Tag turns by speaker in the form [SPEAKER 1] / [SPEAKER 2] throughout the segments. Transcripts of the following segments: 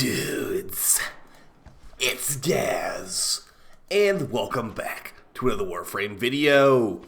[SPEAKER 1] Dudes, it's Daz, and welcome back to another Warframe video.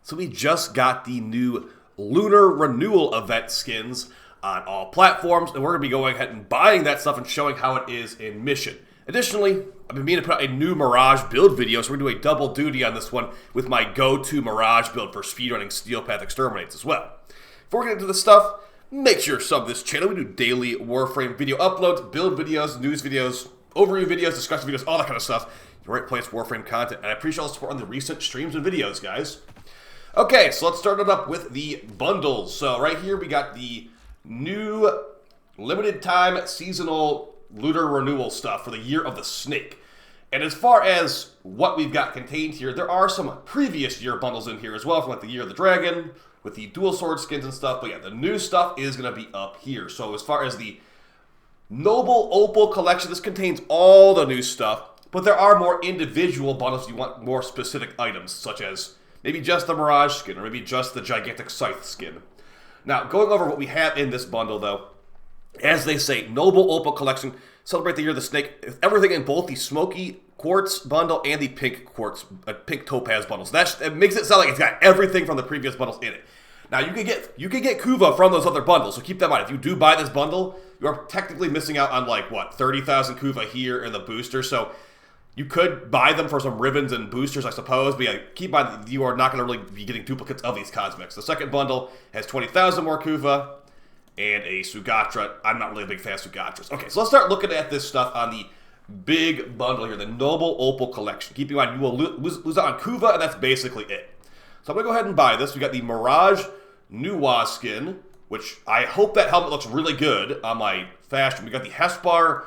[SPEAKER 1] So we just got the new Lunar renewal event skins on all platforms, and we're going to be going ahead and buying that stuff and showing how it is in mission. Additionally, I've been meaning to put out a new Mirage build video, so we're going to do a double duty on this one with my go-to Mirage build for speedrunning Steel Path Exterminates as well. Before we get into the stuff, make sure you sub this channel. We do daily Warframe video uploads, build videos, news videos, overview videos, discussion videos, all that kind of stuff. The right place for Warframe content, and I appreciate all the support on the recent streams and videos, guys. Okay, so let's start it up with the bundles. So right here we got the new limited time seasonal Lunar renewal stuff for the Year of the Snake. And as far as what we've got contained here, there are some previous year bundles in here as well, from like the Year of the Dragon, with the dual sword skins and stuff. But yeah, the new stuff is going to be up here. So as far as the Noble Opal collection, this contains all the new stuff. But there are more individual bundles if you want more specific items, such as maybe just the Mirage skin, or maybe just the Gigantic Scythe skin. Now, going over what we have in this bundle, though, as they say, Noble Opal Collection, celebrate the Year of the Snake, everything in both the Smoky Quartz bundle and the Pink Quartz, Pink Topaz bundles. It makes it sound like it's got everything from the previous bundles in it. Now, you can get Kuva from those other bundles, so keep that in mind. If you do buy this bundle, you are technically missing out on, like, what, 30,000 Kuva here in the booster, so you could buy them for some ribbons and boosters, I suppose, but yeah, keep in mind you are not going to really be getting duplicates of these cosmetics. The second bundle has 20,000 more Kuva and a Sugatra. I'm not really a big fan of Sugatras. Okay, so let's start looking at this stuff on the big bundle here, the Noble Opal Collection. Keep in mind, you will lose out on Kuva, and that's basically it. So I'm going to go ahead and buy this. We got the Mirage Nuwa skin, which I hope that helmet looks really good on my fashion. We got the Hespar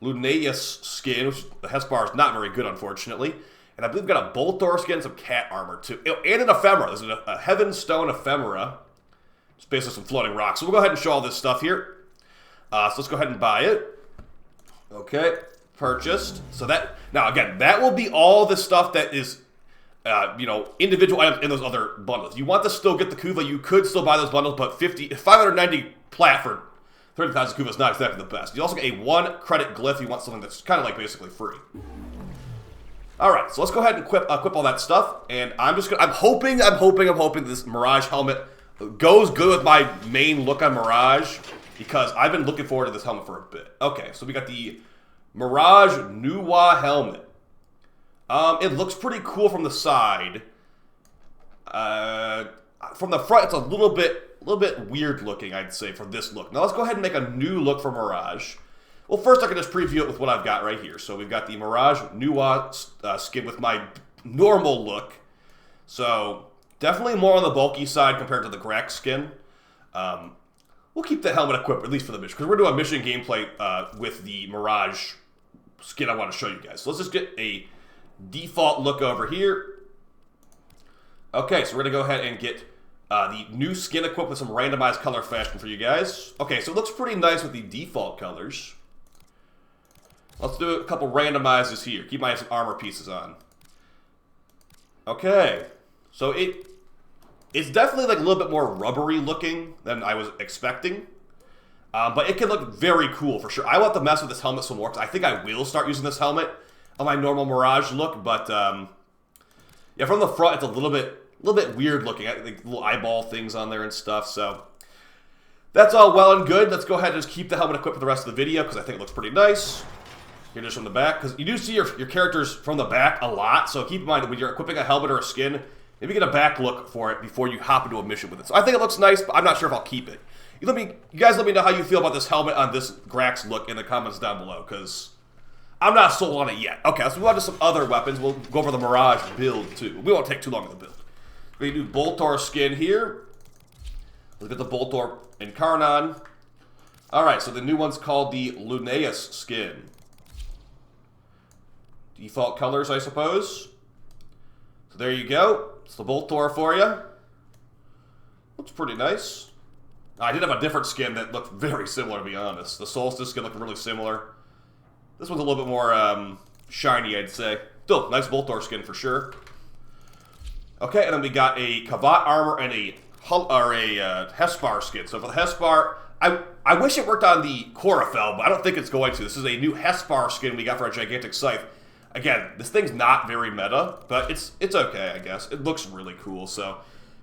[SPEAKER 1] Lunaeus skin, which the Hespar is not very good, unfortunately. And I believe we've got a Boltor skin, some cat armor, too. And an ephemera. There's a Heaven Stone ephemera. It's basically some floating rocks. So we'll go ahead and show all this stuff here. So let's go ahead and buy it. Okay, purchased. So that, now again, that will be all the stuff that is, individual items in those other bundles. You want to still get the Kuva, you could still buy those bundles, but 590 plat for 30,000 Kuva is not exactly the best. You also get a 1 credit glyph if you want something that's kind of like basically free. Alright, so let's go ahead and equip all that stuff, and I'm hoping this Mirage helmet goes good with my main look on Mirage, because I've been looking forward to this helmet for a bit. Okay, so we got the Mirage Nuwa helmet. It looks pretty cool from the side. From the front, it's a little bit weird looking, I'd say, for this look. Now let's go ahead and make a new look for Mirage. Well, first I can just preview it with what I've got right here. So we've got the Mirage Nuwa skin with my normal look. So definitely more on the bulky side compared to the Grax skin. We'll keep the helmet equipped, at least for the mission, because we're doing a mission gameplay with the Mirage skin I want to show you guys. So let's just get a default look over here. Okay, so we're going to go ahead and get the new skin equipped with some randomized color fashion for you guys. Okay, so it looks pretty nice with the default colors. Let's do a couple randomizes here. Keep my some armor pieces on. Okay, so it's definitely like a little bit more rubbery looking than I was expecting. But it can look very cool for sure. I want to mess with this helmet some more, because I think I will start using this helmet on my normal Mirage look, but yeah, from the front it's a little bit weird looking. I think little eyeball things on there and stuff. So that's all well and good. Let's go ahead and just keep the helmet equipped for the rest of the video, because I think it looks pretty nice. Here, just from the back, because you do see your characters from the back a lot. So keep in mind that when you're equipping a helmet or a skin, maybe get a back look for it before you hop into a mission with it. So I think it looks nice, but I'm not sure if I'll keep it. You guys let me know how you feel about this helmet on this Grax look in the comments down below, because I'm not sold on it yet. Okay, let's move on to some other weapons. We'll go over the Mirage build, too. We won't take too long in the build. We do Boltor skin here. Let's get the Boltor Incarnon. Alright, so the new one's called the Lunaeus skin. Default colors, I suppose. So there you go. It's the Boltor for you. Looks pretty nice. I did have a different skin that looked very similar, to be honest. The Solstice skin looked really similar. This one's a little bit more shiny, I'd say. Still, nice Boltor skin for sure. Okay, and then we got a Kavat armor and a Hespar skin. So for the Hespar, I I wish it worked on the Chlorophyll, but I don't think it's going to. This is a new Hespar skin we got for a gigantic scythe. Again, this thing's not very meta, but it's okay, I guess. It looks really cool, so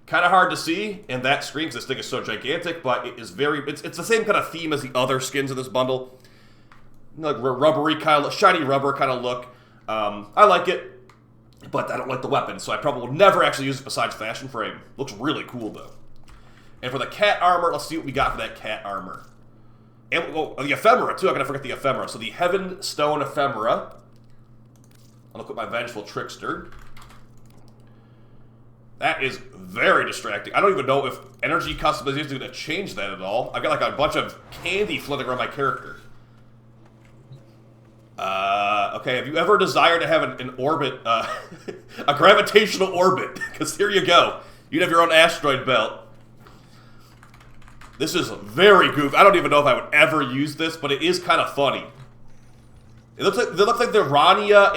[SPEAKER 1] kind of hard to see in that screen because this thing is so gigantic, but it is it's the same kind of theme as the other skins in this bundle. Like rubbery kind of, shiny rubber kind of look. I like it, but I don't like the weapon, so I probably will never actually use it besides Fashion Frame. Looks really cool, though. And for the cat armor, let's see what we got for that cat armor. And the ephemera, too. I'm going to forget the ephemera. So the Heaven Stone ephemera. I'll look at my Vengeful Trickster. That is very distracting. I don't even know if energy customization is going to change that at all. I've got like a bunch of candy floating around my character. Okay, have you ever desired to have an orbit, a gravitational orbit? Because here you go. You'd have your own asteroid belt. This is very goofy. I don't even know if I would ever use this, but it is kind of funny. It looks like the Rania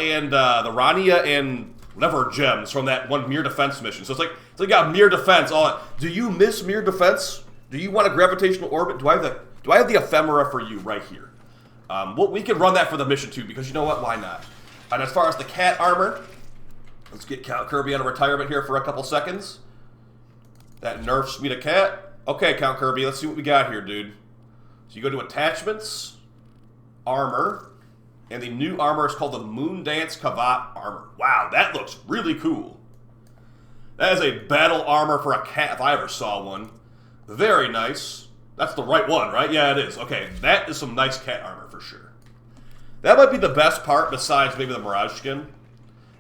[SPEAKER 1] and whatever gems from that one Mirror Defense mission. So it's like you got Mirror Defense. Do you miss Mirror Defense? Do you want a gravitational orbit? Do I have the ephemera for you right here? Well, we can run that for the mission too, because you know what? Why not? And as far as the cat armor, let's get Count Kirby out of retirement here for a couple seconds. That nerfs me to cat. Okay, Count Kirby, let's see what we got here, dude. So you go to Attachments, Armor, and the new armor is called the Moondance Kavat Armor. Wow, that looks really cool. That is a battle armor for a cat if I ever saw one. Very nice. That's the right one, right? Yeah, it is. Okay, that is some nice cat armor for sure. That might be the best part, besides maybe the Mirage skin,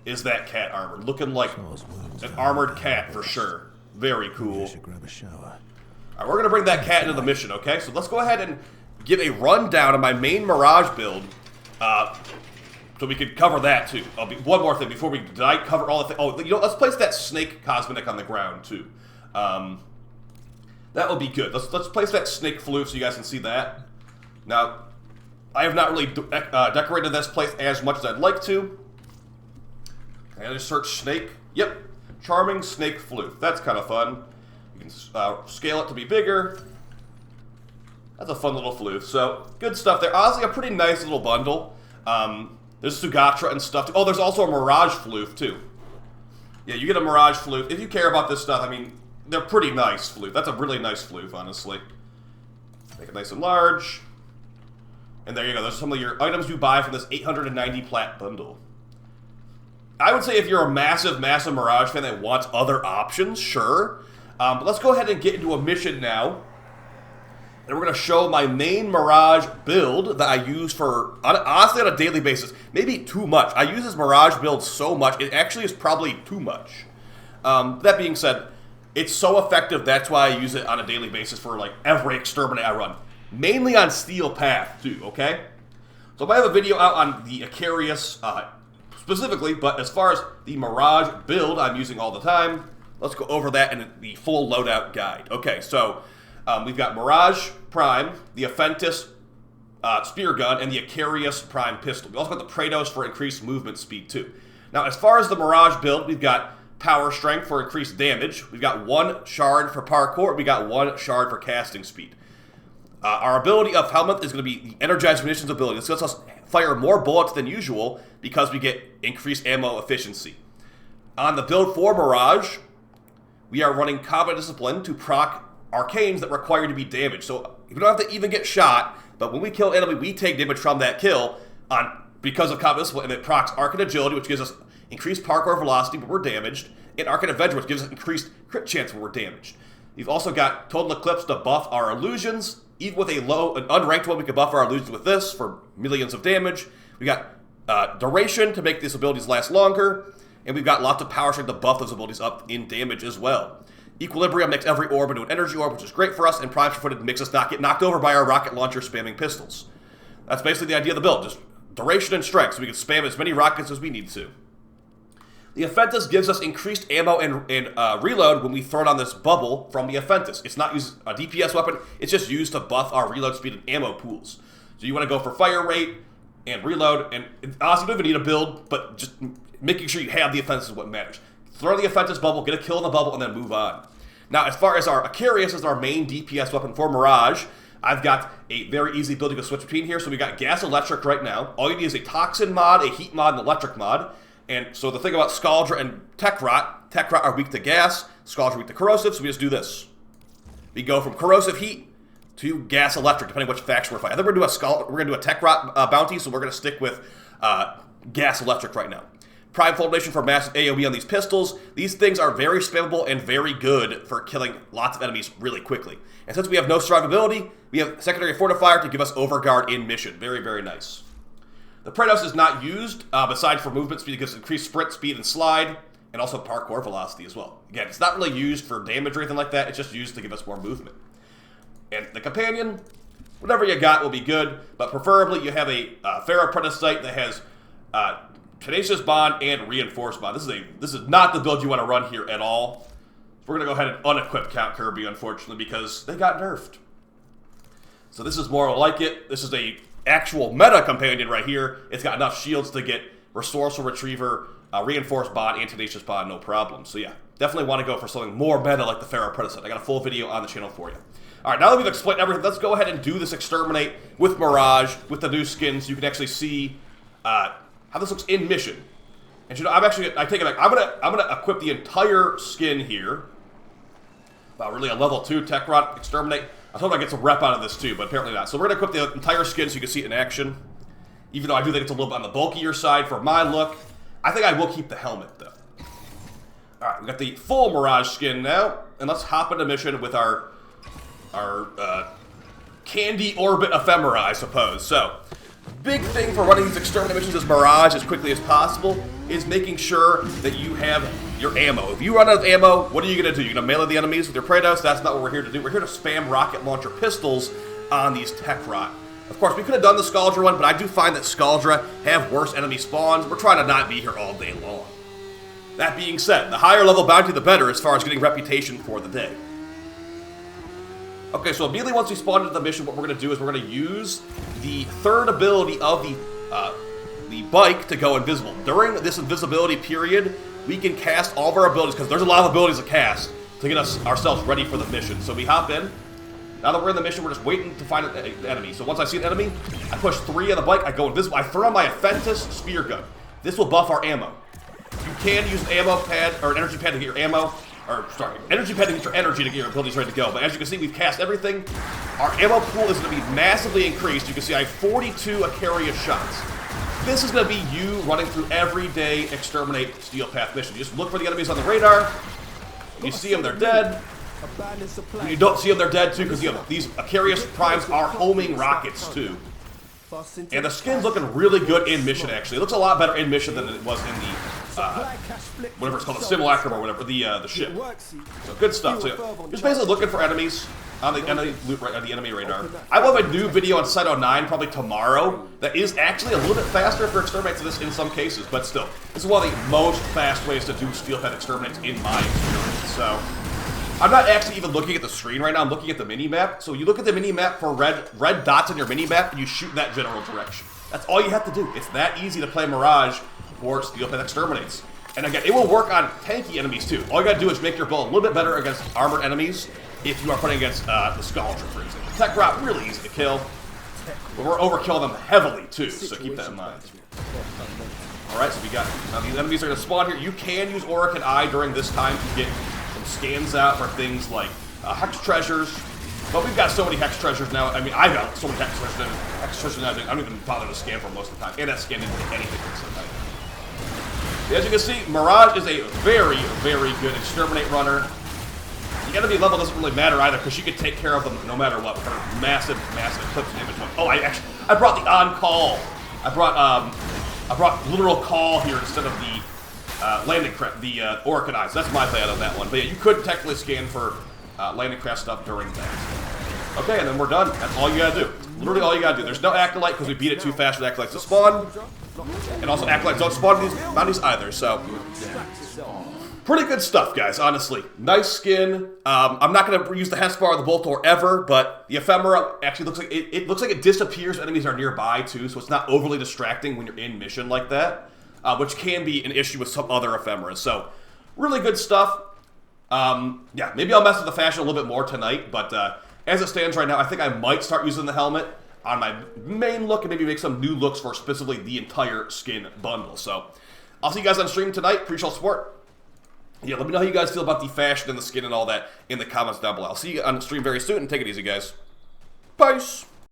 [SPEAKER 1] is that cat armor. Looking like an armored cat for sure. Very cool.
[SPEAKER 2] I should grab a shower.
[SPEAKER 1] Alright, we're going to bring that cat into the mission, okay? So let's go ahead and give a rundown of my main Mirage build, so we can cover that too. One more thing before did I cover all the things? Oh, you know, let's place that snake cosmetic on the ground too. That would be good. Let's place that snake floof so you guys can see that. Now, I have not really decorated this place as much as I'd like to. I just search snake. Yep, charming snake floof. That's kind of fun. You can scale it to be bigger. That's a fun little floof. So, good stuff there. Honestly, a pretty nice little bundle. There's Sugatra and stuff. Oh, there's also a Mirage floof, too. Yeah, you get a Mirage floof. If you care about this stuff, I mean, they're pretty nice floof. That's a really nice floof, honestly. Make it nice and large. And there you go. Those are some of your items you buy from this 890 plat bundle. I would say if you're a massive, massive Mirage fan that wants other options, sure. But let's go ahead and get into a mission now. And we're going to show my main Mirage build that I use for, honestly, on a daily basis. Maybe too much. I use this Mirage build so much, it actually is probably too much. That being said, it's so effective, that's why I use it on a daily basis for like every exterminate I run. Mainly on Steel Path, too, okay? So I have a video out on the Icarius specifically, but as far as the Mirage build I'm using all the time, let's go over that in the full loadout guide. Okay, so we've got Mirage Prime, the Aphentis Spear Gun, and the Icarius Prime Pistol. We also got the Praetos for increased movement speed, too. Now, as far as the Mirage build, we've got Power Strength for increased damage. We've got 1 shard for parkour. We got 1 shard for casting speed. Our ability of Helmet is going to be the Energized Munitions ability. This lets us fire more bullets than usual because we get increased ammo efficiency. On the build for Mirage, we are running Combat Discipline to proc arcanes that require to be damaged. So we don't have to even get shot, but when we kill an enemy, we take damage from that kill because of Combat Discipline, and it procs Arcane Agility, which gives us increased parkour velocity when we're damaged, and Arcane Avenger, which gives us increased crit chance when we're damaged. We've also got Total Eclipse to buff our illusions. Even with an unranked one, we can buff our illusions with this for millions of damage. We got Duration to make these abilities last longer, and we've got lots of Power Strength to buff those abilities up in damage as well. Equilibrium makes every orb into an energy orb, which is great for us, and Prime Footed makes us not get knocked over by our rocket launcher spamming pistols. That's basically the idea of the build, just duration and strength, so we can spam as many rockets as we need to. The Aphentis gives us increased ammo and reload when we throw it on this bubble from the Aphentis. It's not used a DPS weapon, it's just used to buff our reload speed and ammo pools. So you want to go for fire rate and reload, and honestly you don't even need a build, but just making sure you have the Aphentis is what matters. Throw the Aphentis bubble, get a kill in the bubble, and then move on. Now, as far as our Icarius is our main DPS weapon for Mirage, I've got a very easy build you can switch between here. So we got gas electric right now. All you need is a toxin mod, a heat mod, and electric mod. And so the thing about Scaldra and Tech Rot are weak to gas, Scaldra weak to corrosive, so we just do this. We go from corrosive heat to gas electric, depending which faction we're fighting. I think we're gonna do a Tech Rot bounty, so we're gonna stick with gas electric right now. Prime Fulmination for massive AoE on these pistols. These things are very spammable and very good for killing lots of enemies really quickly. And since we have no survivability, we have secondary fortifier to give us overguard in mission. Very, very nice. The Praetos is not used, besides for movement speed, it gives increased sprint speed and slide, and also parkour velocity as well. Again, it's not really used for damage or anything like that, it's just used to give us more movement. And the Companion, whatever you got will be good, but preferably you have a Ferroprotosite that has Tenacious Bond and Reinforced Bond. This is not the build you want to run here at all. So we're going to go ahead and unequip Count Kirby, unfortunately, because they got nerfed. So this is more like it. This is a actual meta Companion right here. It's got enough shields to get Resourceful Retriever, Reinforced Bond, and Tenacious Bond, no problem. So yeah, definitely want to go for something more meta like the Ferroprotosite. I got a full video on the channel for you. Alright, now that we've explained everything, let's go ahead and do this Exterminate with Mirage, with the new skin, so you can actually see how this looks in mission. And you know, I take it back. I'm gonna equip the entire skin here. Wow, really a level 2 Tech Rot Exterminate. I thought I'd get some rep out of this too, but apparently not. So we're gonna equip the entire skin so you can see it in action. Even though I do think it's a little bit on the bulkier side for my look. I think I will keep the helmet though. Alright, we got the full Mirage skin now, and let's hop into mission with our Candy Orbit Ephemera, I suppose. So, big thing for running these Exterminate missions as Mirage as quickly as possible is making sure that you have your ammo. If you run out of ammo, what are you going to do? You're going to melee the enemies with your Praetos? That's not what we're here to do. We're here to spam rocket launcher pistols on these Tech Rot. Of course, we could have done the Scaldra one, but I do find that Scaldra have worse enemy spawns. We're trying to not be here all day long. That being said, the higher level bounty, the better as far as getting reputation for the day. Okay, so immediately once we spawn into the mission, what we're going to do is we're going to use the third ability of the bike to go invisible. During this invisibility period, we can cast all of our abilities, because there's a lot of abilities to cast, to get ourselves ready for the mission. So we hop in. Now that we're in the mission, we're just waiting to find an enemy. So once I see an enemy, I push 3 on the bike, I go invisible, I throw on my Aphentus Spear Gun. This will buff our ammo. You can use an ammo pad, or an energy pad to get your ammo. Or, sorry, energy pad to get your energy to get your abilities ready to go. But as you can see, we've cast everything. Our ammo pool is going to be massively increased. You can see I have 42 Icarius shots. This is going to be you running through everyday Exterminate Steel Path mission. You just look for the enemies on the radar. You see them, they're dead. When you don't see them, they're dead too, because these Icarius primes are homing rockets too. And the skin's looking really good in mission, actually. It looks a lot better in mission than it was in the whatever it's called, the simulacrum or whatever, the ship. So good stuff. So yeah, just basically looking for enemies on the enemy radar. I will have a new video on Site 09 probably tomorrow that is actually a little bit faster for exterminates this in some cases, but still, this is one of the most fast ways to do steel path exterminates in my experience. So I'm not actually even looking at the screen right now, I'm looking at the mini-map. So you look at the mini-map for red dots on your mini-map and you shoot that general direction. That's all you have to do. It's that easy to play Mirage or Steel Path Exterminates. And again, it will work on tanky enemies too. All you gotta do is make your build a little bit better against armored enemies if you are playing against the Scaldra, for example. Tech Rot, really easy to kill. But we're overkilling them heavily too, so keep that in mind. Alright, so we got, now these enemies are gonna spawn here. You can use Auric and Eye during this time to get some scans out for things like Hex Treasures. But we've got so many Hex Treasures now. I mean, I've got so many Hex Treasures now, I don't even bother to scan for most of the time. And that scan didn't hit anything for some time. As you can see, Mirage is a very, very good Exterminate runner. The enemy level doesn't really matter either, because she can take care of them no matter what with her massive, massive clips and damage. Oh, I brought the on-call. I brought literal call here instead of the landing craft, the Auric and Eyes. That's my bad on that one. But yeah, you could technically scan for landing craft stuff during that. Okay, and then we're done. That's all you gotta do. Literally all you gotta do. There's no Acolyte because we beat it too fast with Acolytes to spawn. And also Acolytes don't spawn these bounties either, so pretty good stuff, guys, honestly. Nice skin. I'm not gonna use the Hespar or the Boltor ever, but the Ephemera actually looks like it looks like it disappears when enemies are nearby too, so it's not overly distracting when you're in mission like that, which can be an issue with some other Ephemeras. So really good stuff. Yeah, maybe I'll mess with the fashion a little bit more tonight, but as it stands right now, I think I might start using the helmet on my main look and maybe make some new looks for specifically the entire skin bundle. So I'll see you guys on stream tonight. Appreciate all the support. Yeah, let me know how you guys feel about the fashion and the skin and all that in the comments down below. I'll see you on stream very soon, and take it easy, guys. Peace.